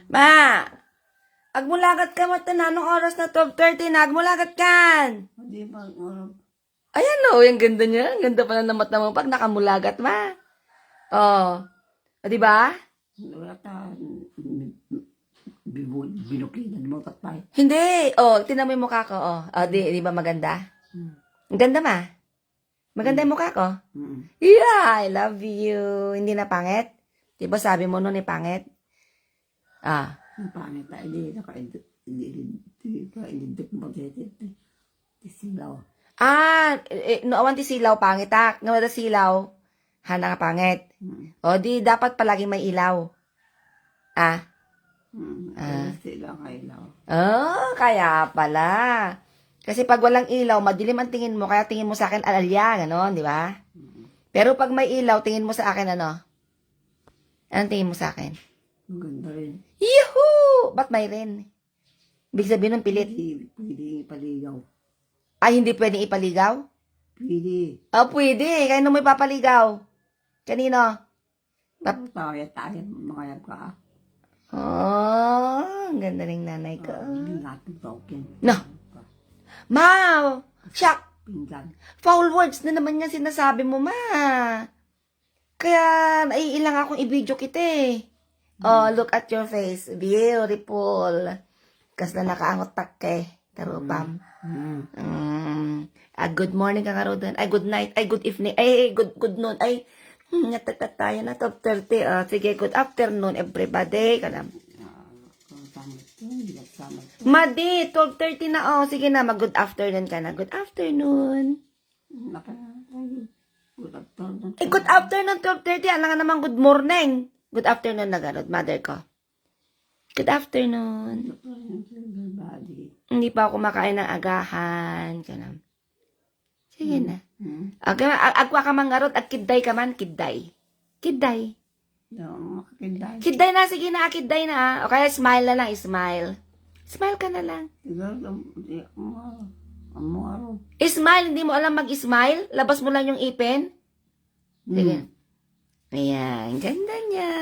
Ma! Agmulagat ka mo tananong oras na 12:30 na. Agmulagat kan! Hindi ba, Ayan o, yung ganda niya. Ang ganda pala ng mata mo pag nakamulagat, ma. Oh. O, diba? wala ta, binukinan mo tatay. Hindi. Oh, tinan mo yung mukha ko. Oh, di ba maganda? Ang ganda, ma. Maganda yung mukha ko. Yeah, I love you. Hindi na pangit? Di ba sabi mo noon pangit? Ah. Ang pangit tayo, hindi ka mo silaw. No, awan ti silaw pangit tak. Nga wala silaw, hana nga pangit. O, di dapat palagi may ilaw. Sila nga ilaw. Oh, kaya pala. Kasi pag walang ilaw, madilim ang tingin mo, kaya tingin mo sa akin alalya, gano'n, di ba? Pero pag may ilaw, tingin mo sa akin ano? Anong tingin mo sa akin? Maganda rin. Yuhuu! Ba't may rin? Ibig sabihin ng pilit. Pwede ipaligaw. Ay, hindi pwedeng ipaligaw? Pwede. Pwede. Kaya mo ipapaligaw. Kanino? Tayo, mga yan ka. Ang ganda ng nanay ko. Hindi natin talking. No. Ma! Siyak! Pinggan. Foul words na naman yan sinasabi mo, ma. Kaya, naiilang akong i-video kita eh. Oh, look at your face. Beautiful. Kas na nakaangot takke. Tarupam. Good morning ka karodan. Ay, good night. Ay, good evening. Ay, good noon. Ay, natatat tayo na. 12:30. Sige, good afternoon, everybody. Kanam. Madi, 12:30 na. Sige na, mag-good afternoon ka na. Good afternoon. Good afternoon, 12:30. Alam nga naman, good morning. Good afternoon na ganod, mother ko. Good afternoon. Hindi pa ako kumakain ng agahan. Kanam. Sige na. Agwa ka mangarot at kiday ka man, kiday. Kiday. Kiday na, sige na, kiday na. O kaya smile na lang, smile. Smile ka na lang. Smile, hindi mo alam mag-smile? Labas mo lang yung ipin? Sige. Ayan, ganda niya.